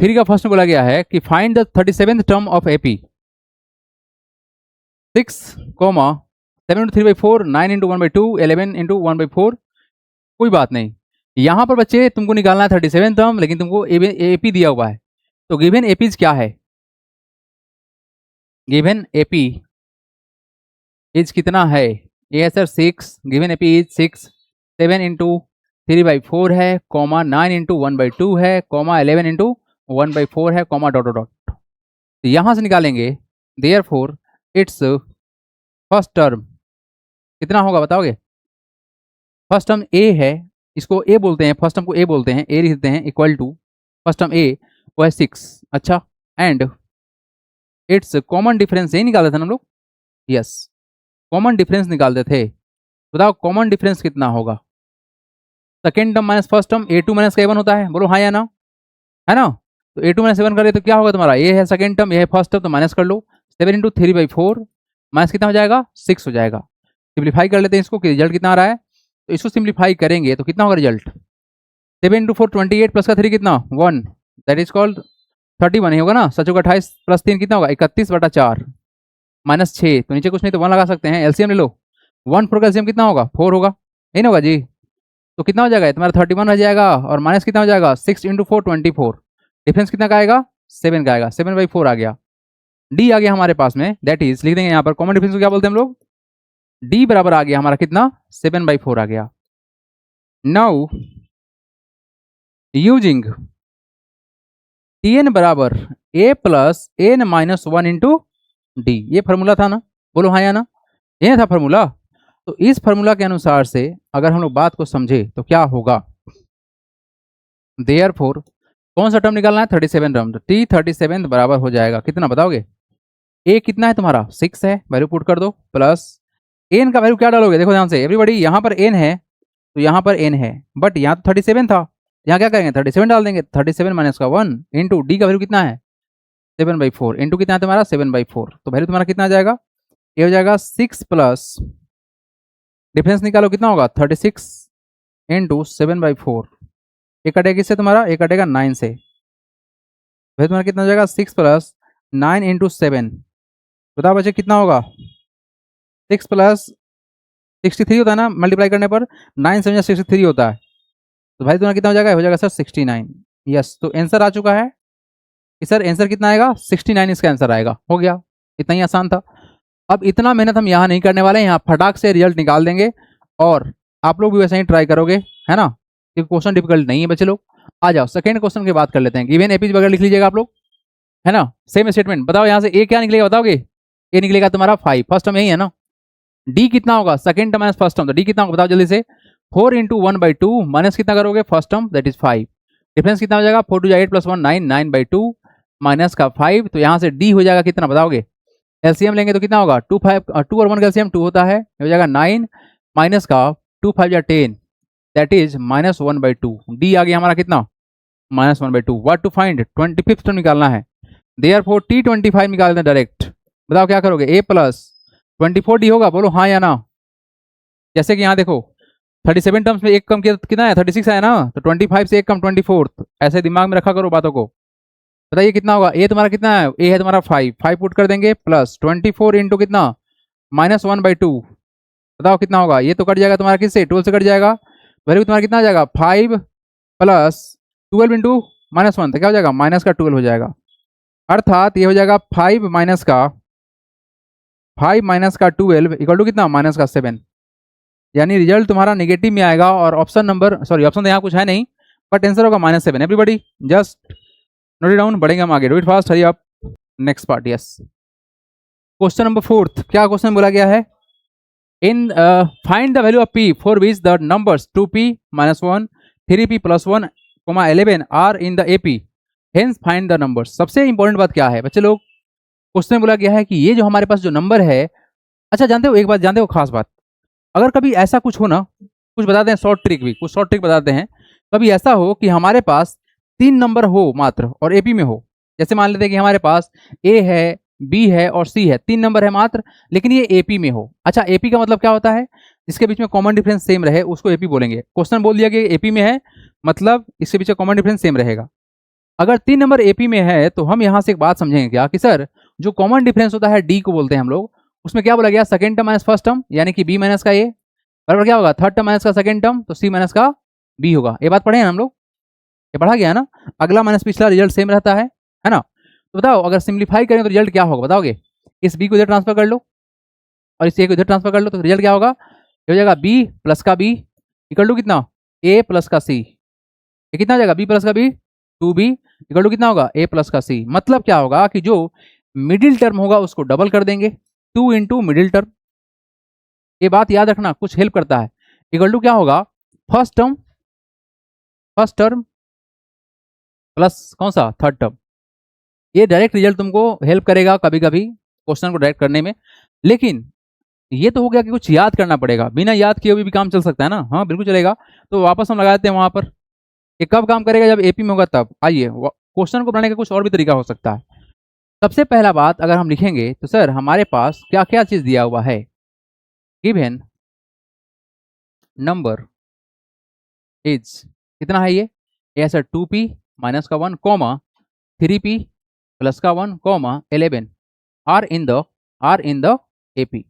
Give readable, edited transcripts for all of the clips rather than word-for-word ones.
3 का फर्स्ट में बोला गया है कि find the 37th term of AP. 6 comma 7 into 3/4, 9 into 1/2, 11 into 1/4। कोई बात नहीं, यहां पर बच्चे तुमको निकालना है 37 टर्म, लेकिन तुमको एपी दिया हुआ है। तो गिवन एपीज क्या है? गिवन एपी इज कितना है? ये है sir 6। Given AP is 6। 7 into 3/4 है, कॉमा 9 इंटू 1/2 है, कॉमा 11 इंटू 1/4 है, कॉमा डॉट डॉट। तो यहां से निकालेंगे देयरफॉर इट्स फर्स्ट टर्म कितना होगा बताओगे? फर्स्ट टर्म ए है, इसको ए बोलते हैं, फर्स्ट टर्म को ए बोलते हैं, ए लिख देते हैं इक्वल टू फर्स्ट टर्म ए वो है 6। अच्छा, एंड इट्स कॉमन डिफरेंस यही निकालते थे ना हम लोग? यस, कॉमन डिफरेंस निकालते थे। बताओ कॉमन डिफरेंस कितना होगा? Second term minus first term, A two minus का ए वन होता है, बोलो हाँ या ना? है ना? तो ए टू माइनस ए वन करें तो क्या होगा तुम्हारा? ए है सेकेंड टर्म, ए है फर्स्ट टर्म, तो माइनस कर लो। 7 इंटू 3/4 माइनस कितना हो जाएगा? 6 हो जाएगा। सिंप्लीफाई कर लेते हैं इसको कि रिजल्ट कितना आ रहा है। तो इसको सिंप्लीफाई करेंगे तो कितना होगा रिजल्ट? 7 इंटू 4 28 प्लस का 3 कितना? 1, दैट इज कॉल्ड 31 ही होगा ना? सच होगा 28 प्लस 3 कितना होगा? 31/4 माइनस 6, तो नीचे कुछ नहीं तो 1 लगा सकते हैं, एलसीएम ले लो। 1 4 का एलसीएम कितना होगा? 4 होगा, नहीं ना होगा जी? तो कितना हो जाएगा तुम्हारा? 31 रह जाएगा, और माइनस कितना हो जाएगा? 6 इंटू 4 24। डिफरेंस कितना का आएगा? 7 का आएगा, 7/4 आ गया। डी आ गया हमारे पास में, दैट इज लिख देंगे यहाँ पर कॉमन डिफरेंस को क्या बोलते हैं हम लोग? डी बराबर आ गया हमारा कितना? 7/4 आ गया। नाउ यूजिंग tn बराबर a plus n minus 1 into D, ये फॉर्मूला था ना? बोलो हाँ या ना? ये था फॉर्मूला। तो इस फॉर्मूला के अनुसार से अगर हम लोग बात को समझे तो क्या होगा? देयरफॉर कौन सा टर्म निकालना है? 37 टर्म। तो टी 37 बराबर हो जाएगा कितना बताओगे? ए कितना है तुम्हारा? 6 है, वैल्यू पुट कर दो, प्लस एन का वैल्यू क्या डालोगे? देखो ध्यान से एवरीबॉडी, यहाँ पर एन है तो यहाँ पर एन है, बट यहाँ तो 37 था, यहाँ क्या करेंगे? 37 डाल देंगे। 37 माइनस का 1 इंटू डी का वैल्यू कितना है? 7/4 इंटू कितना है तुम्हारा? 7/4। तो वैल्यू तुम्हारा कितना आ जाएगा? ये हो जाएगा 6 प्लस डिफरेंस निकालो कितना होगा? 36 इंटू 7/4। एक कटेगा किससे तुम्हारा? एक कटेगा 9 से। वैल्यू तुम्हारा कितना हो जाएगा? 6 प्लस 9 इंटू 7। बताओ बच्चे कितना होगा? 6 प्लस 63 होता है ना मल्टीप्लाई करने पर? 9 7 63 होता है। तो भाई तुम्हारा कितना हो जाएगा? हो जाएगा सर 69। यस, तो आंसर आ चुका है कि सर आंसर कितना आएगा? 69 इसका आंसर आएगा। हो गया, इतना ही आसान था। अब इतना मेहनत हम यहाँ नहीं करने वाले, यहाँ फटाक से रिजल्ट निकाल देंगे, और आप लोग भी वैसे ही ट्राई करोगे, है ना? क्योंकि क्वेश्चन डिफिकल्ट नहीं है बच्चे लोग। आ जाओ सेकंड क्वेश्चन की बात कर लेते हैं। गिवन एपीज वगैरह लिख लीजिएगा आप लोग, है ना? Same statement. बताओ यहाँ से ए क्या निकलेगा बताओगे? ए निकलेगा तुम्हारा 5, फर्स्ट टर्म यही है ना? डी कितना होगा? Second term minus first term, तो डी कितना होगा बताओ जल्दी से? 4 इंटू 1/2 माइनस कितना करोगे? First term, that is 5। Difference कितना हो जाएगा? 4 2 8 प्लस 1 9, 9/2 माइनस का 5। तो यहाँ से डी हो जाएगा कितना बताओगे? एलसीएम लेंगे तो कितना होगा? 2 और 1 का एलसीएम 2 होता है, हो जाएगा 9 माइनस का 2 5 या 10, दैट इज -1/2। डी आ गया हमारा कितना? -1/2। What to find? 25th term निकालना है। देयरफॉर T25 निकालते हैं डायरेक्ट। बताओ क्या करोगे? a प्लस 24 डी होगा, बोलो हाँ या ना? जैसे कि यहाँ देखो 37 टर्म्स में एक कम किया कितना है? 36 है ना? तो 25 से एक कम 24, ऐसे दिमाग में रखा करो बातों को। बताइए कितना होगा? ए तुम्हारा कितना है? ए है तुम्हारा 5 पुट कर देंगे, प्लस 24 इंटू कितना? -1/2। बताओ कितना होगा? ये तो कट जाएगा तुम्हारा किससे? 12 से कट जाएगा। वैल्यू तुम्हारा कितना आ जाएगा? 5 प्लस 12 इंटू -1, तो क्या हो जाएगा? माइनस का 12 हो जाएगा। अर्थात ये हो जाएगा 5 माइनस का 12 इक्वल टू कितना? माइनस का 7। यानी रिजल्ट तुम्हारा नेगेटिव में आएगा, और ऑप्शन नंबर, सॉरी ऑप्शन तो यहाँ कुछ है नहीं, बट आंसर होगा -7। Everybody just note it down, बढ़ेंगे हम आगे। Do it fast, hurry up. Next part, yes. Question number 4, क्या क्वेश्चन बोला गया है? In find the value of p for which the numbers 2p -1, 3p + 1, 11 are in the AP, hence find the numbers. सबसे important बात क्या है बच्चे लोग? क्वेश्चन में बोला गया है कि ये जो हमारे पास जो नंबर है, अच्छा जानते हो एक बात, जानते हो खास बात, अगर कभी ऐसा कुछ हो ना, कुछ बताते हैं शॉर्ट ट्रिक भी, कुछ शॉर्ट ट्रिक बताते हैं। कभी ऐसा हो कि हमारे पास 3 नंबर हो मात्र और AP में हो, जैसे मान लेते हैं कि हमारे पास A है, B है और C है, 3 नंबर है मात्र, लेकिन ये AP में हो। अच्छा, AP का मतलब क्या होता है? जिसके बीच में कॉमन डिफरेंस सेम रहे उसको AP बोलेंगे। क्वेश्चन बोल दिया कि AP में है, मतलब इसके बीच में कॉमन डिफरेंस सेम रहेगा। अगर 3 नंबर एपी में है तो हम यहाँ से एक बात समझेंगे क्या कि सर जो कॉमन डिफरेंस होता है डी को बोलते हैं हम लोग, उसमें क्या बोला गया, second term minus first term, यानी कि बी माइनस का ए बराबर क्या होगा, थर्ड टर्म माइनस का सेकंड टर्म, तो सी माइनस का बी होगा। ये बात पढ़े हैं हम लोग, ये पढ़ा गया है ना। अगला माइनस पिछला, रिजल्ट सेम रहता है ना। तो बताओ अगर सिंप्लीफाई करें तो रिजल्ट क्या होगा बताओगे। इस बी को इधर ट्रांसफर कर लो और इस ए को इधर ट्रांसफर कर लो, तो रिजल्ट क्या होगा, ये हो जाएगा बी प्लस का बी इक्वल टू कितना, ए प्लस का सी। ये कितना हो जाएगा, बी प्लस का बी 2b इक्वल टू कितना होगा, ए प्लस का सी। मतलब क्या होगा कि जो मिडिल टर्म होगा उसको डबल कर देंगे, 2 इंटू मिडिल टर्म। ये बात याद रखना, कुछ हेल्प करता है। इक्वल टू क्या होगा, फर्स्ट टर्म प्लस कौन सा, थर्ड टर्म। ये डायरेक्ट रिजल्ट तुमको हेल्प करेगा कभी कभी क्वेश्चन को डायरेक्ट करने में, लेकिन ये तो हो गया कि कुछ याद करना पड़ेगा, बिना याद किए हुए भी काम चल सकता है ना। हाँ बिल्कुल चलेगा। तो वापस हम लगा देते हैं वहां पर। ये कब काम करेगा, जब एपी में होगा तब। आइए क्वेश्चन को बनाने का कुछ और भी तरीका हो सकता है। सबसे पहला बात अगर हम लिखेंगे तो सर हमारे पास क्या क्या चीज दिया हुआ है, गिवन नंबर इज कितना है, ये ऐसा 2p माइनस का 1 कॉमा 3p प्लस का 1 comma 11 are in the AP.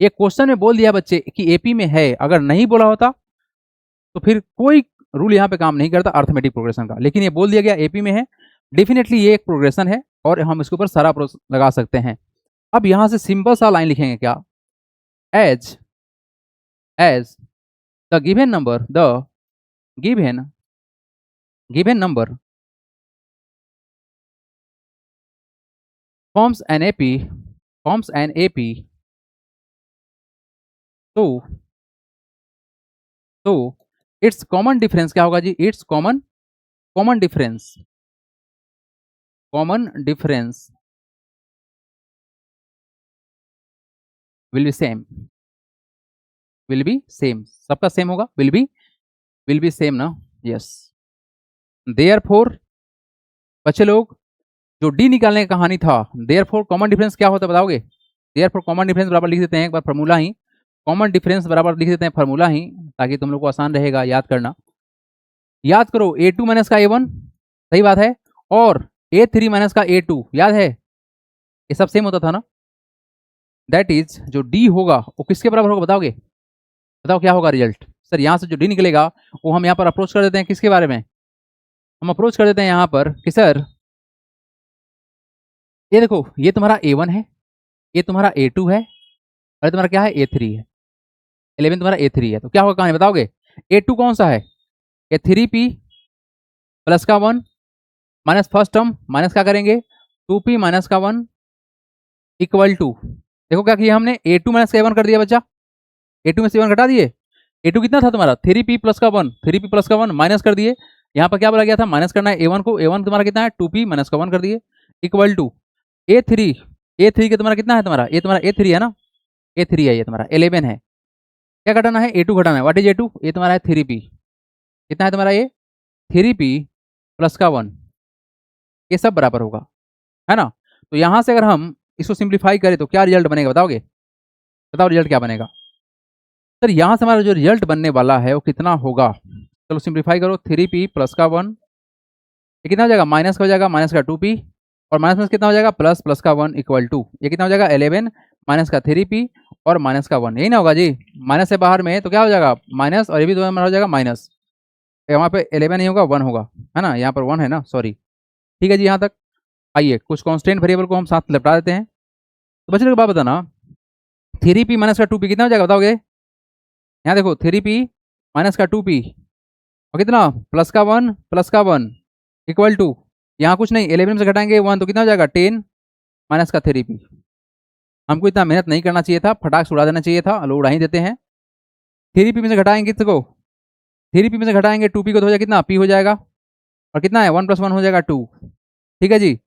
ये क्वेश्चन में बोल दिया बच्चे कि एपी में है, अगर नहीं बोला होता तो फिर कोई रूल यहाँ पे काम नहीं करता अर्थमेटिक प्रोग्रेशन का, लेकिन ये बोल दिया गया एपी में है, डेफिनेटली ये एक प्रोग्रेशन है और हम इसके ऊपर सारा लगा सकते हैं। अब यहाँ से सिंपल सा लाइन लिखेंगे क्या, as the given number forms an AP तो इट्स कॉमन डिफरेंस क्या होगा जी, it's common difference will be same, सबका सेम होगा, विल बी सेम ना, यस। देयरफॉर बच्चे लोग जो डी निकालने का कहानी था, देयरफॉर कॉमन डिफरेंस क्या होता है बताओगे। देयरफॉर कॉमन डिफरेंस बराबर लिख देते हैं एक बार फॉर्मूला ही, कॉमन डिफरेंस बराबर लिख देते हैं फॉर्मूला ही, ताकि तुम लोग को आसान रहेगा याद करना। याद करो a2 माइनस का a1, सही बात है, और a3 माइनस का a2 याद है, ये सब सेम होता था ना। दैट इज जो डी होगा वो किसके बराबर होगा बताओगे, बताओ क्या होगा रिजल्ट। सर यहाँ से जो डी निकलेगा वो हम यहाँ पर अप्रोच कर देते हैं, किसके बारे में हम अप्रोच कर देते हैं यहाँ पर कि सर ये देखो, ये तुम्हारा a1 है, ये तुम्हारा a2 है, और तुम्हारा क्या है a3 है, 11 तुम्हारा a3 है। तो क्या होगा कहानी बताओगे, a2 कौन सा है, ये 3p प्लस का 1 माइनस फर्स्ट टर्म माइनस क्या करेंगे 2p माइनस का 1 इक्वल टू, देखो क्या किया हमने, a2 माइनस का 1 कर दिया बच्चा, a2 में से 1 घटा दिए, a2 कितना था तुम्हारा 3p प्लस का 1, 3p प्लस का 1 माइनस कर दिए, यहाँ पर क्या बोला गया था माइनस करना है a1 को, a1 तुम्हारा कितना है 2p माइनस का 1 कर दिए इक्वल टू a3 के तुम्हारा कितना है, तुम्हारा ये तुम्हारा a3 है ना, a3 है, ये तुम्हारा 11 है, क्या घटाना है a2 घटाना है, व्हाट इज a2, ये तुम्हारा है 3p, कितना है तुम्हारा ये 3p प्लस का 1, ये सब बराबर होगा, है ना। तो यहां से अगर हम इसको सिंप्लीफाई करें तो क्या रिजल्ट बनेगा बताओगे, बताओ रिजल्ट क्या बनेगा। सर यहाँ से हमारा जो रिजल्ट बनने वाला है वो कितना होगा, चलो सिंप्लीफाई करो, 3p प्लस का 1, ये कितना हो जाएगा माइनस का हो जाएगा माइनस का 2p, और माइनस में कितना हो जाएगा प्लस प्लस का 1 इक्वल टू, ये कितना हो जाएगा 11 माइनस का 3p और माइनस का 1, यही ना होगा जी, माइनस से बाहर में तो क्या हो जाएगा माइनस, और ये भी दो हो जाएगा माइनस, वहाँ पे 11 नहीं होगा 1 होगा, है ना, यहाँ पर 1 है ना, सॉरी, ठीक है जी यहाँ तक। आइए कुछ कांस्टेंट वेरिएबल को हम साथ लपटा देते हैं। तो बच्चों को बात बताना, 3p माइनस का 2p कितना हो जाएगा बताओगे, यहाँ देखो 3p माइनस का 2p और कितना प्लस का 1 इक्वल टू, यहाँ कुछ नहीं 11 से घटाएंगे 1 तो कितना हो जाएगा 10 माइनस का 3p। हमको इतना मेहनत नहीं करना चाहिए था, फटाक से उड़ा देना चाहिए था, लो उड़ा ही देते हैं। 3p में से घटाएंगे किसको, 3p में से घटाएंगे 2p को तो हो जाएगा कितना p हो जाएगा, और कितना है 1 + 1 हो जाएगा 2, ठीक है जी।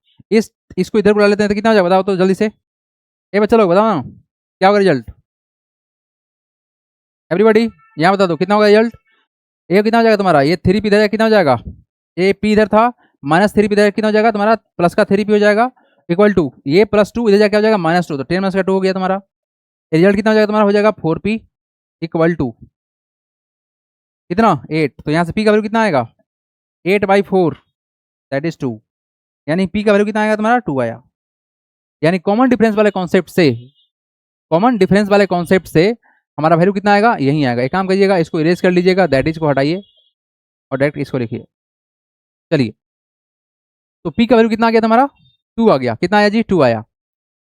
इसको इधर बुला लेते हैं तो कितना हो जाएगा बताओ तो जल्दी से, ये बच्चा लोग बताओ ना क्या होगा रिजल्ट, एवरीबॉडी यहाँ बता दो कितना होगा रिजल्ट। ये कितना हो जाएगा तुम्हारा, ये 3p इधर कितना हो जाएगा, ये p इधर था माइनस 3p इधर कितना हो जाएगा तुम्हारा प्लस का 3p हो जाएगा इक्वल टू, ये +2 इधर जाके हो जाएगा -2, तो 10 माइनस का 2 हो गया तुम्हारा, रिजल्ट कितना हो जाएगा तुम्हारा हो जाएगा 4p इक्वल टू कितना 8, तो यहाँ से p का वैल्यू कितना आएगा 8/4, दैट इज 2, यानी पी का वैल्यू कितना आएगा तुम्हारा 2 आया। यानी कॉमन डिफरेंस वाले कॉन्सेप्ट से हमारा वैल्यू कितना आएगा, यही आएगा। एक काम करिएगा, इसको इरेज कर लीजिएगा, दैट इज को हटाइए और डायरेक्ट इसको लिखिए। चलिए, तो पी का वैल्यू कितना आ गया तुम्हारा 2 आ गया। कितना आया जी 2 आया।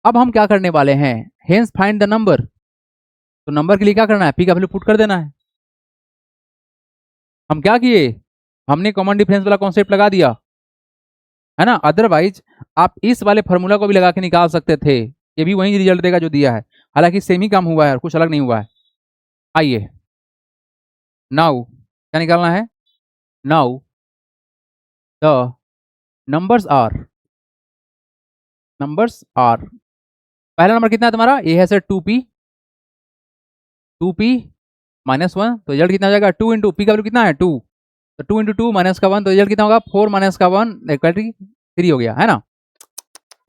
अब हम क्या करने वाले हैं, हेंस फाइंड द नंबर। तो नंबर के लिए क्या करना है, पी का वैल्यू पुट कर देना है। हम क्या किए, हमने कॉमन डिफरेंस वाला कॉन्सेप्ट लगा दिया है ना। अदरवाइज आप इस वाले फॉर्मूला को भी लगा के निकाल सकते थे, ये भी वही रिजल्ट देगा जो दिया है, हालांकि सेम ही काम हुआ है और कुछ अलग नहीं हुआ है। आइए नाउ क्या निकालना है, नाउ द नंबर्स आर पहला नंबर कितना है तुम्हारा, ये है सर 2p -1, तो रिजल्ट कितना हो जाएगा 2 इंटू पी का वैल्यू कितना है 2, तो 2 इंटू 2 माइनस का 1, तो रिजल्ट कितना होगा 4 माइनस का 1 3 हो गया है ना,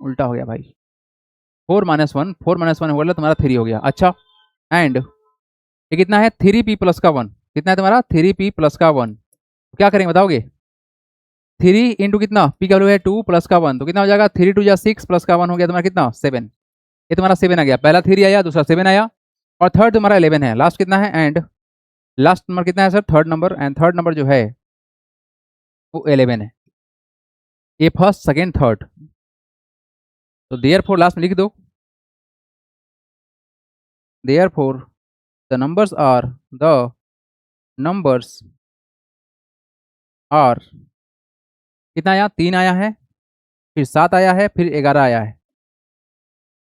उल्टा हो गया भाई। 4 माइनस 1 हो गया तुम्हारा 3 हो गया। अच्छा, एंड ये कितना है 3p प्लस का 1, कितना है तुम्हारा 3p प्लस का 1, क्या करेंगे बताओगे, 3 इंटू कितना पी का वैल्यू है 2 प्लस का 1, तो कितना हो जाएगा 3 2 जा 6 प्लस का 1 हो गया तुम्हारा कितना 7, ये तुम्हारा 7 आ गया। पहला 3 आया, दूसरा 7 आया और थर्ड तुम्हारा 11 है। लास्ट कितना है, एंड लास्ट नंबर कितना है sir, third number, and third number जो है वो 11 है। ये फर्स्ट सेकेंड थर्ड, तो देयरफॉर लास्ट में लिख दो, देयरफॉर द नंबर्स आर कितना आया 3 आया है, फिर 7 आया है, फिर 11 आया है।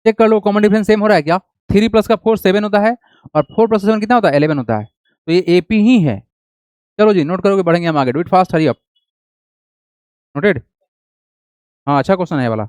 चेक कर लो कॉमन डिफरेंस सेम हो रहा है क्या, 3 प्लस का 4 7 होता है और 4 प्लस 7 कितना होता है 11 होता है, तो ये एपी ही है। चलो जी नोट करोगे, बढ़ेंगे हम आगे, do it fast, hurry up, noted. हाँ अच्छा क्वेश्चन है ये वाला।